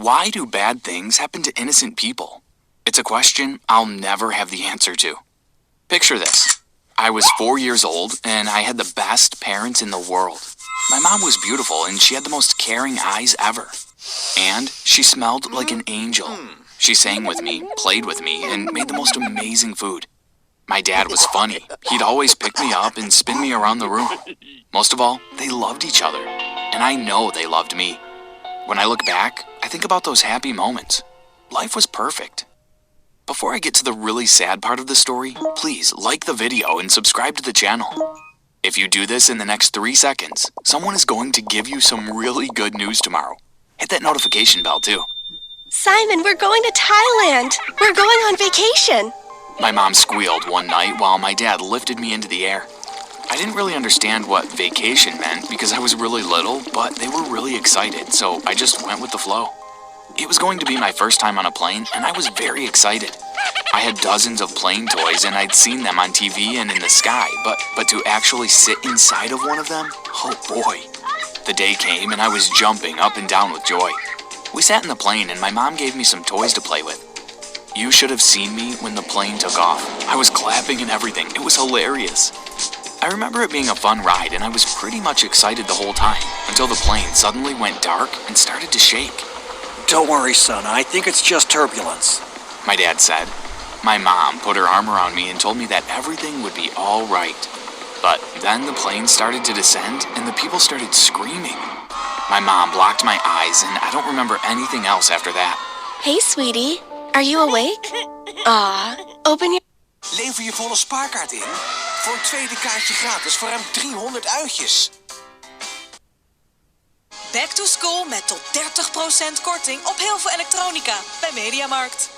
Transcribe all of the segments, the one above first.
Why do bad things happen to innocent people? It's a question I'll never have the answer to. Picture this. I was 4 years old, and I had the best parents in the world. My mom was beautiful, and she had the most caring eyes ever. And she smelled like an angel. She sang with me, played with me, and made the most amazing food. My dad was funny. He'd always pick me up and spin me around the room. Most of all, they loved each other, and I know they loved me. When I look back, I think about those happy moments. Life was perfect. Before I get to the really sad part of the story, please like the video and subscribe to the channel. If you do this in the next 3 seconds, someone is going to give you some really good news tomorrow. Hit that notification bell too. Simon, we're going to Thailand. We're going on vacation. My mom squealed one night while my dad lifted me into the air. I didn't really understand what vacation meant because I was really little, but they were really excited, so I just went with the flow. It was going to be my first time on a plane, and I was very excited. I had dozens of plane toys, and I'd seen them on TV and in the sky, but to actually sit inside of one of them, oh boy. The day came, and I was jumping up and down with joy. We sat in the plane, and my mom gave me some toys to play with. You should have seen me when the plane took off. I was clapping and everything. It was hilarious. I remember it being a fun ride, and I was pretty much excited the whole time, until the plane suddenly went dark and started to shake. Don't worry, son. I think it's just turbulence. My dad said. My mom put her arm around me and told me that everything would be all right. But then the plane started to descend, and the people started screaming. My mom blocked my eyes, and I don't remember anything else after that. Hey, sweetie. Are you awake? Open your... Lever je volle spaarkaart in voor een tweede kaartje gratis voor ruim 300 uitjes. Back to school met tot 30% korting op heel veel elektronica bij Mediamarkt.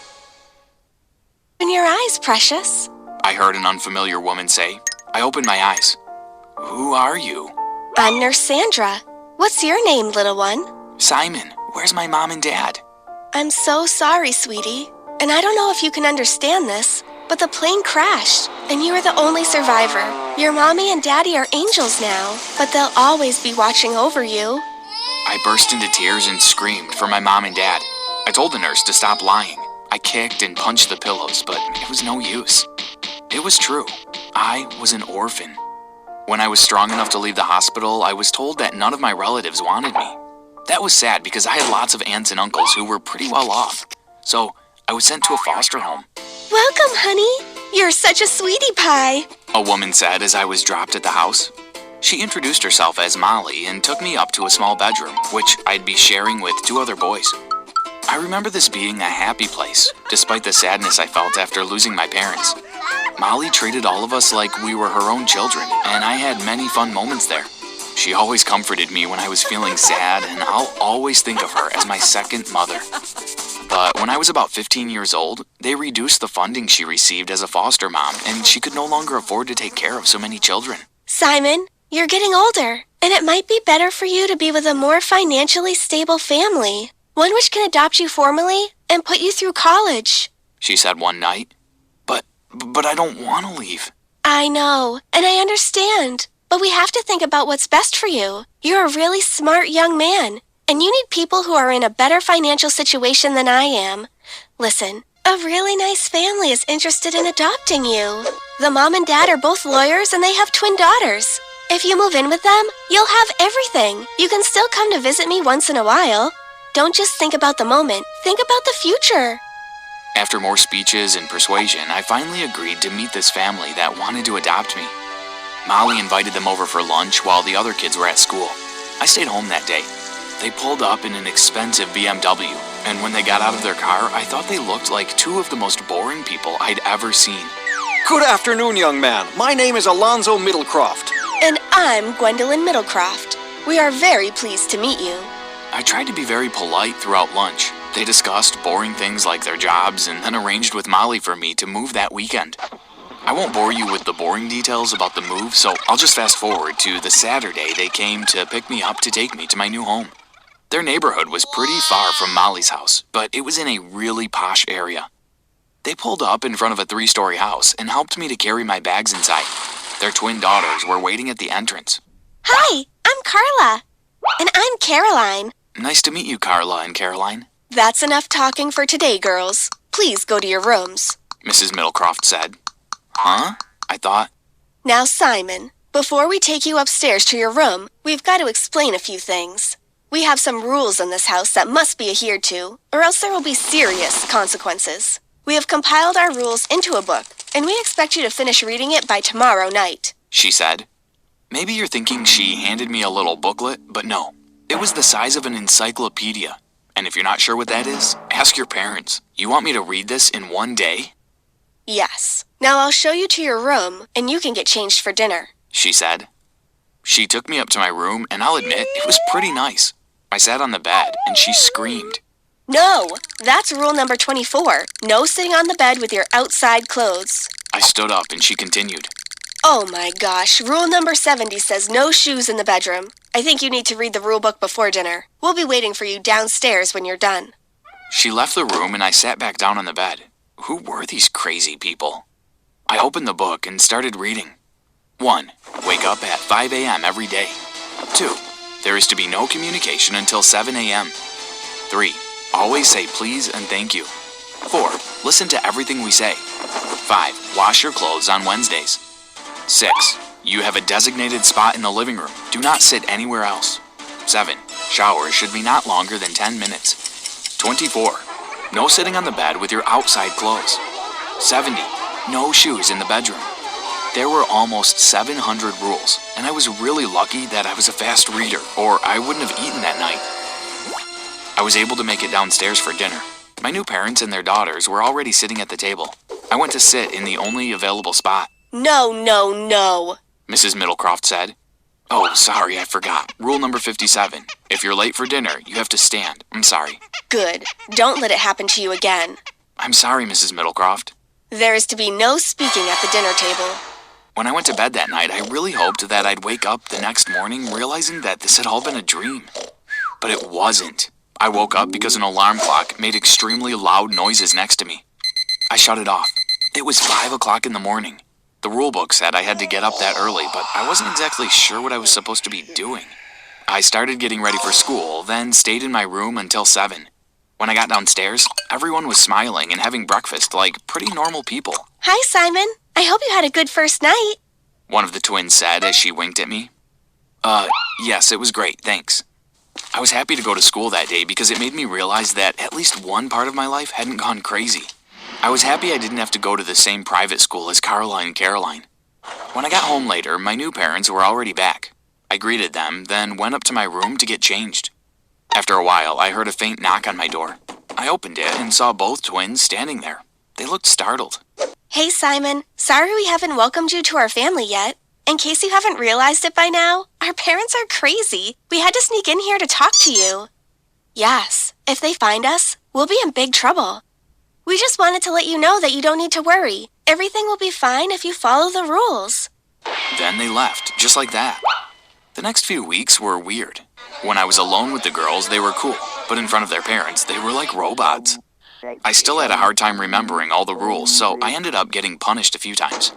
Open your eyes, precious. I heard an unfamiliar woman say. I opened my eyes. Who are you? I'm Nurse Sandra. What's your name, little one? Simon. Where's my mom and dad? I'm so sorry, sweetie. And I don't know if you can understand this, but the plane crashed, and you are the only survivor. Your mommy and daddy are angels now, but they'll always be watching over you. I burst into tears and screamed for my mom and dad. I told the nurse to stop lying. I kicked and punched the pillows, but it was no use. It was true. I was an orphan. When I was strong enough to leave the hospital, I was told that none of my relatives wanted me. That was sad because I had lots of aunts and uncles who were pretty well off. So I was sent to a foster home. Welcome, honey. You're such a sweetie pie. A woman said as I was dropped at the house. She introduced herself as Molly and took me up to a small bedroom, which I'd be sharing with 2 other boys. I remember this being a happy place, despite the sadness I felt after losing my parents. Molly treated all of us like we were her own children, and I had many fun moments there. She always comforted me when I was feeling sad, and I'll always think of her as my second mother. But when I was about 15 years old, they reduced the funding she received as a foster mom, and she could no longer afford to take care of so many children. Simon, you're getting older, and it might be better for you to be with a more financially stable family. One which can adopt you formally and put you through college. She said one night. But I don't want to leave. I know, and I understand. But we have to think about what's best for you. You're a really smart young man, and you need people who are in a better financial situation than I am. Listen, a really nice family is interested in adopting you. The mom and dad are both lawyers, and they have twin daughters. If you move in with them, you'll have everything. You can still come to visit me once in a while. Don't just think about the moment. Think about the future. After more speeches and persuasion, I finally agreed to meet this family that wanted to adopt me. Molly invited them over for lunch while the other kids were at school. I stayed home that day. They pulled up in an expensive BMW, and when they got out of their car, I thought they looked like 2 of the most boring people I'd ever seen. Good afternoon, young man. My name is Alonzo Middlecroft. And I'm Gwendolyn Middlecroft. We are very pleased to meet you. I tried to be very polite throughout lunch. They discussed boring things like their jobs and then arranged with Molly for me to move that weekend. I won't bore you with the boring details about the move, so I'll just fast forward to the Saturday they came to pick me up to take me to my new home. Their neighborhood was pretty far from Molly's house, but it was in a really posh area. They pulled up in front of a 3-story house and helped me to carry my bags inside. Their twin daughters were waiting at the entrance. Hi, I'm Carla. And I'm Caroline. Nice to meet you, Carla and Caroline. That's enough talking for today, girls. Please go to your rooms. Mrs. Middlecroft said. Huh? I thought. Now, Simon, before we take you upstairs to your room, we've got to explain a few things. We have some rules in this house that must be adhered to, or else there will be serious consequences. We have compiled our rules into a book, and we expect you to finish reading it by tomorrow night, She said. Maybe you're thinking she handed me a little booklet, but no. It was the size of an encyclopedia. And if you're not sure what that is, ask your parents. You want me to read this in one day? Yes. Now I'll show you to your room, and you can get changed for dinner. She said. She took me up to my room, and I'll admit, it was pretty nice. I sat on the bed, and she screamed. No! That's rule number 24. No sitting on the bed with your outside clothes. I stood up, and she continued. Oh my gosh, rule number 70 says no shoes in the bedroom. I think you need to read the rule book before dinner. We'll be waiting for you downstairs when you're done. She left the room, and I sat back down on the bed. Who were these crazy people? I opened the book and started reading. 1. Wake up at 5 a.m. every day. 2. There is to be no communication until 7 a.m. 3. Always say please and thank you. 4. Listen to everything we say. 5. Wash your clothes on Wednesdays. 6. You have a designated spot in the living room. Do not sit anywhere else. 7. Showers should be not longer than 10 minutes. 24. No sitting on the bed with your outside clothes. 70. No shoes in the bedroom. There were almost 700 rules, and I was really lucky that I was a fast reader, or I wouldn't have eaten that night. I was able to make it downstairs for dinner. My new parents and their daughters were already sitting at the table. I went to sit in the only available spot. No, no, no. Mrs. Middlecroft said. Oh, sorry, I forgot. Rule number 57. If you're late for dinner, you have to stand. I'm sorry. Good. Don't let it happen to you again. I'm sorry, Mrs. Middlecroft. There is to be no speaking at the dinner table. When I went to bed that night, I really hoped that I'd wake up the next morning realizing that this had all been a dream. But it wasn't. I woke up because an alarm clock made extremely loud noises next to me. I shut it off. It was 5 o'clock in the morning. The rule book said I had to get up that early, but I wasn't exactly sure what I was supposed to be doing. I started getting ready for school, then stayed in my room until 7. When I got downstairs, everyone was smiling and having breakfast like pretty normal people. Hi, Simon. I hope you had a good first night. One of the twins said as she winked at me. Yes, it was great, thanks. I was happy to go to school that day because it made me realize that at least one part of my life hadn't gone crazy. I was happy I didn't have to go to the same private school as Caroline and Caroline. When I got home later, my new parents were already back. I greeted them, then went up to my room to get changed. After a while, I heard a faint knock on my door. I opened it and saw both twins standing there. They looked startled. Hey, Simon. Sorry we haven't welcomed you to our family yet. In case you haven't realized it by now, our parents are crazy. We had to sneak in here to talk to you. Yes, if they find us, we'll be in big trouble. We just wanted to let you know that you don't need to worry. Everything will be fine if you follow the rules. Then they left, just like that. The next few weeks were weird. When I was alone with the girls, they were cool, but in front of their parents, they were like robots. I still had a hard time remembering all the rules, so I ended up getting punished a few times.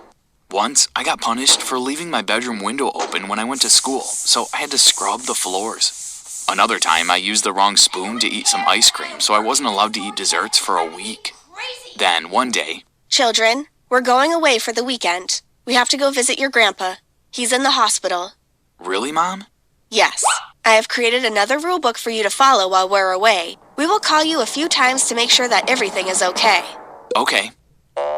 Once, I got punished for leaving my bedroom window open when I went to school, so I had to scrub the floors. Another time, I used the wrong spoon to eat some ice cream, so I wasn't allowed to eat desserts for a week. Then, one day... Children, we're going away for the weekend. We have to go visit your grandpa. He's in the hospital. Really, Mom? Yes. I have created another rule book for you to follow while we're away. We will call you a few times to make sure that everything is okay. Okay.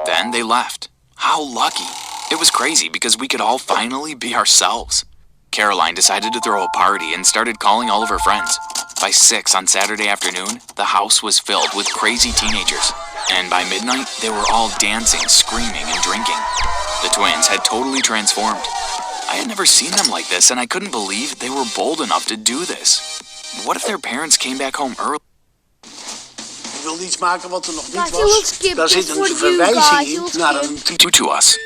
Then they left. How lucky. It was crazy because we could all finally be ourselves. Caroline decided to throw a party and started calling all of her friends. By 6 on Saturday afternoon, the house was filled with crazy teenagers. And by midnight, they were all dancing, screaming, and drinking. The twins had totally transformed. I had never seen them like this, and I couldn't believe they were bold enough to do this. What if their parents came back home early? Je wilde iets maken wat er nog niet Guys, he looks was. skip Daar just zit for een you guys. He verwijzing looks in naar skip. een titel. To us.